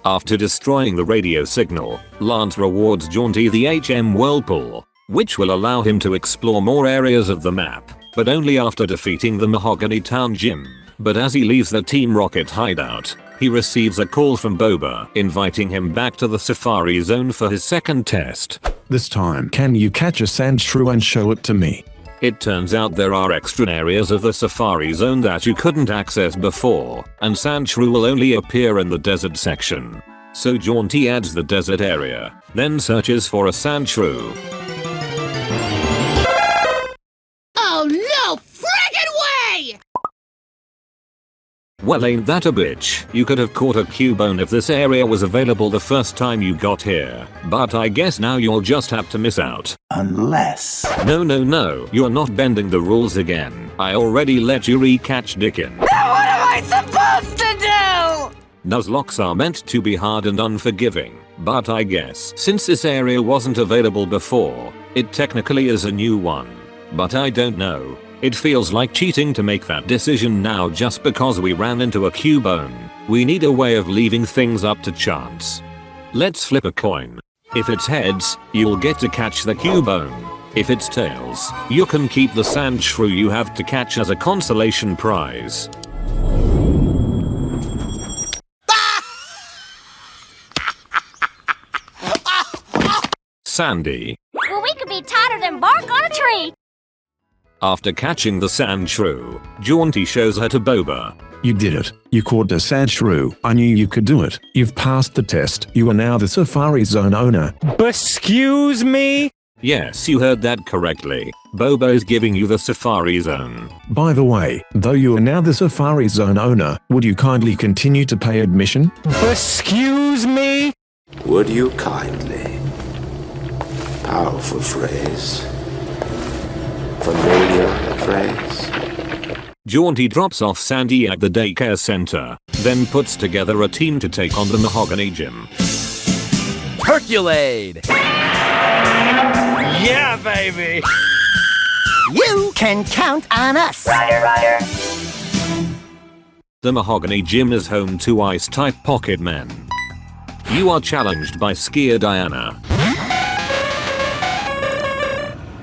After destroying the radio signal, Lance rewards Jaunty the HM Whirlpool, which will allow him to explore more areas of the map, but only after defeating the Mahogany Town Gym. But as he leaves the Team Rocket hideout, he receives a call from Boba inviting him back to the Safari Zone for his second test. This time, can you catch a sand shrew and show it to me? It turns out there are extra areas of the Safari Zone that you couldn't access before, and sand shrew will only appear in the desert section. So Jaunty adds the desert area, then searches for a sand shrew. Oh no friggin' way! Well, ain't that a bitch? You could have caught a Cubone if this area was available the first time you got here, but I guess now you'll just have to miss out. Unless... No, you're not bending the rules again. I already let you re-catch Dickin. Now what am I supposed to do? Nuzlockes are meant to be hard and unforgiving, but I guess since this area wasn't available before, it technically is a new one. But I don't know. It feels like cheating to make that decision now just because we ran into a Cubone. We need a way of leaving things up to chance. Let's flip a coin. If it's heads, you'll get to catch the Cubone. If it's tails, you can keep the sand shrew you have to catch as a consolation prize. Sandy. Well, we could be tighter than bark on a tree. After catching the sand shrew, Jaunty shows her to Boba. You did it. You caught a sand shrew. I knew you could do it. You've passed the test. You are now the Safari Zone owner. Excuse me? Yes, you heard that correctly. Boba is giving you the Safari Zone. By the way, though you are now the Safari Zone owner, would you kindly continue to pay admission? Excuse me? Would you kindly? Powerful phrase. Familiar phrase. Jaunty drops off Sandy at the daycare center, then puts together a team to take on the Mahogany Gym. Herculade! Yeah, baby! You can count on us! Ryder. The Mahogany Gym is home to Ice-type Pocket Men. You are challenged by Skier Diana.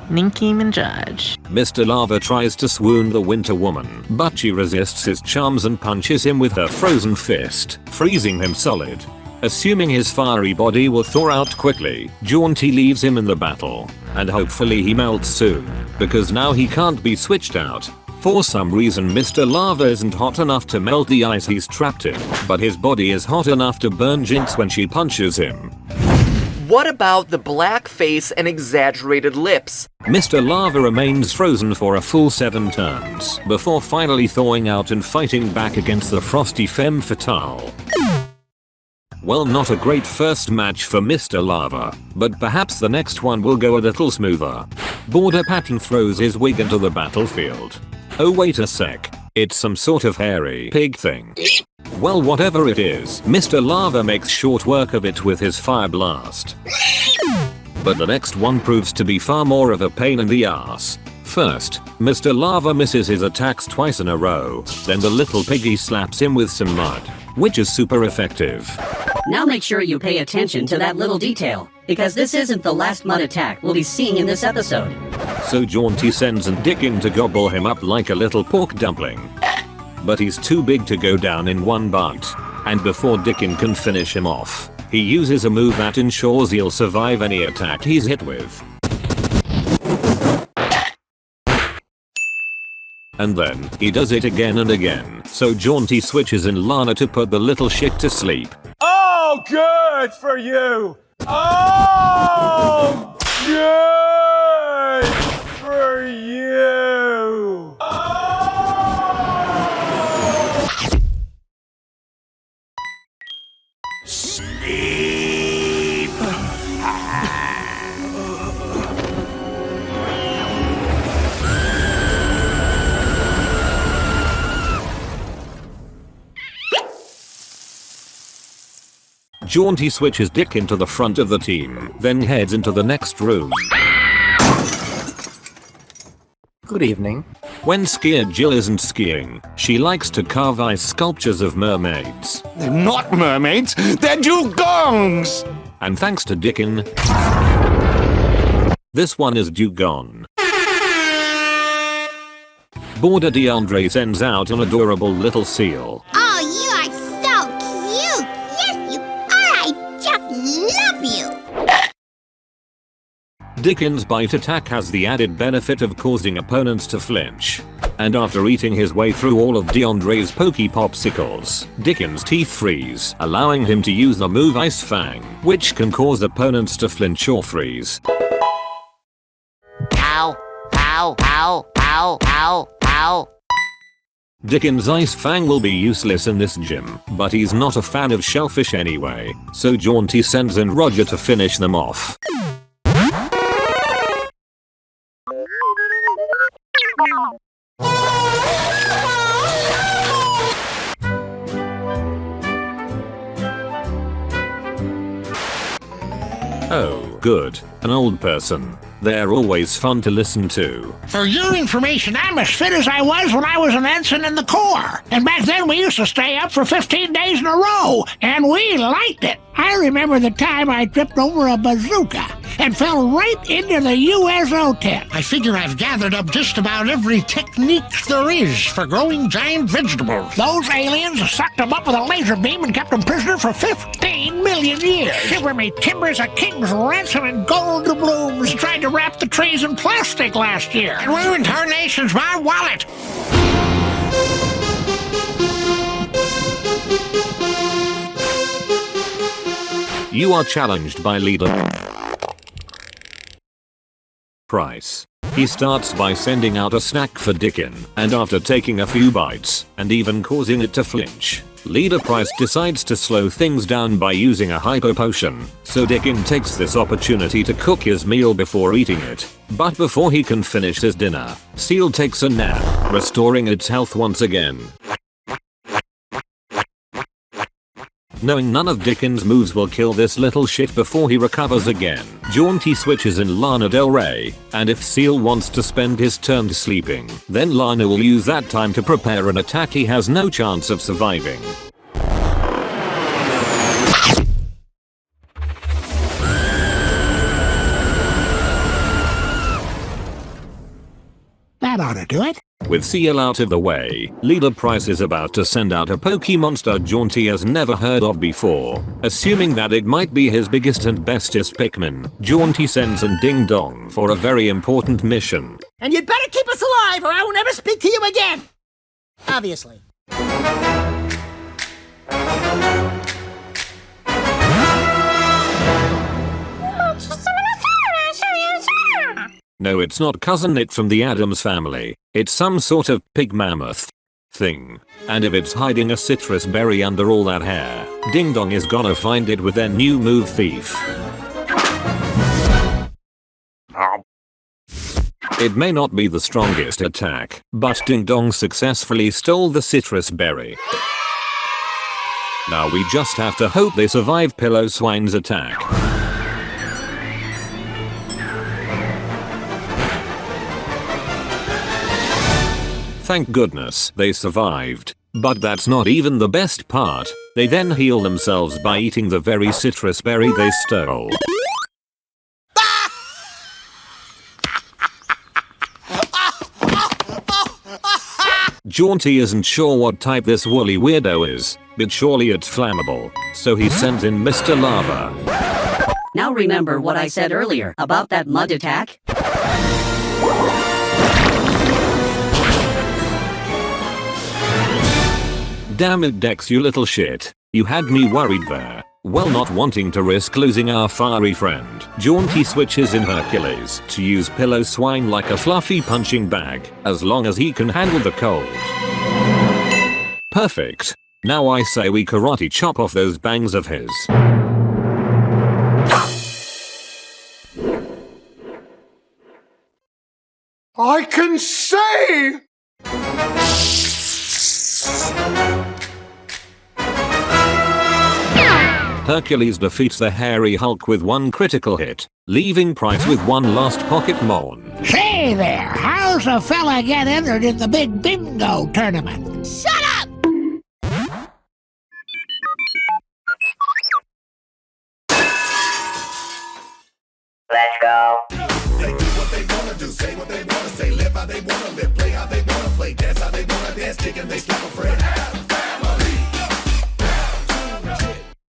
Ninky Minaj. Mr. Lava tries to swoon the Winter Woman, but she resists his charms and punches him with her frozen fist, freezing him solid. Assuming his fiery body will thaw out quickly, Jaunty leaves him in the battle, and hopefully he melts soon, because now he can't be switched out. For some reason Mr. Lava isn't hot enough to melt the ice he's trapped in, but his body is hot enough to burn Jinx when she punches him. What about the black face and exaggerated lips? Mr. Lava remains frozen for a full 7 turns, before finally thawing out and fighting back against the frosty femme fatale. Well, not a great first match for Mr. Lava, but perhaps the next one will go a little smoother. Border Patton throws his wig into the battlefield. Oh wait a sec, it's some sort of hairy pig thing. Well, whatever it is, Mr. Lava makes short work of it with his fire blast. But the next one proves to be far more of a pain in the ass. First, Mr. Lava misses his attacks twice in a row, then the little piggy slaps him with some mud, which is super effective. Now make sure you pay attention to that little detail, because this isn't the last mud attack we'll be seeing in this episode. So Jaunty sends Dickin to gobble him up like a little pork dumpling. But he's too big to go down in one bite, and before Dickin can finish him off, he uses a move that ensures he'll survive any attack he's hit with. And then, he does it again and again, so Jaunty switches in Lana to put the little shit to sleep. Oh, good for you! Oh, good for you! Sleep. Jaunty switches Dick into the front of the team, then heads into the next room. Good evening. When skier Jill isn't skiing, she likes to carve ice sculptures of mermaids. They're not mermaids, they're dugongs! And thanks to Dickin, this one is dugong. Border DeAndre sends out an adorable little seal. Oh, you are so cute! Yes, you are! I just love you! Dickin's bite attack has the added benefit of causing opponents to flinch. And after eating his way through all of DeAndre's Pokey Popsicles, Dickin's teeth freeze, allowing him to use the move Ice Fang, which can cause opponents to flinch or freeze. Ow! Ow! Ow! Ow! Ow! Ow! Dickin's Ice Fang will be useless in this gym, but he's not a fan of shellfish anyway, so Jaunty sends in Roger to finish them off. Oh, good. An old person. They're always fun to listen to. For your information, I'm as fit as I was when I was an ensign in the Corps. And back then we used to stay up for 15 days in a row, and we liked it. I remember the time I tripped over a bazooka and fell right into the USO tent. I figure I've gathered up just about every technique there is for growing giant vegetables. Those aliens sucked them up with a laser beam and kept them prisoner for 15 million years. Shiver me timbers, a king's ransom and gold doubloons. Tried to wrap the trees in plastic last year. And ruined her nation's my wallet. You are challenged by leader Price. He starts by sending out a snack for Dickin, and after taking a few bites, and even causing it to flinch, Leader Price decides to slow things down by using a hypo potion, so Dickin takes this opportunity to cook his meal before eating it. But before he can finish his dinner, Seal takes a nap, restoring its health once again. Knowing none of Dickin's moves will kill this little shit before he recovers again, Jaunty switches in Lana Del Rey, and if Seal wants to spend his turn sleeping, then Lana will use that time to prepare an attack he has no chance of surviving. That ought to do it. With Seal out of the way, Leader Price is about to send out a Pokemonster Jaunty has never heard of before. Assuming that it might be his biggest and bestest Pikmin, Jaunty sends in Ding Dong for a very important mission. And you'd better keep us alive or I will never speak to you again! Obviously. No, it's not Cousin It from the Addams Family. It's some sort of pig mammoth thing. And if it's hiding a citrus berry under all that hair, Ding Dong is gonna find it with their new move Thief. It may not be the strongest attack, but Ding Dong successfully stole the citrus berry. Now we just have to hope they survive Pillow Swine's attack. Thank goodness they survived. But that's not even the best part. They then heal themselves by eating the very citrus berry they stole. Jaunty isn't sure what type this woolly weirdo is, but surely it's flammable, so he sends in Mr. Lava. Now remember what I said earlier about that mud attack? Damn it, Dex, you little shit. You had me worried there. Well, not wanting to risk losing our fiery friend, Jaunty switches in Hercules to use Pillow Swine like a fluffy punching bag, as long as he can handle the cold. Perfect. Now I say we karate chop off those bangs of his. I can see! Hercules defeats the hairy Hulk with one critical hit, leaving Price with one last pocket moan. Say there, how's a fella get entered in the big bingo tournament? Shut up! Let's go. They do what they wanna do, say what they wanna say, live how they wanna live, play how they wanna play, dance how they wanna dance, kick and they slap a friend.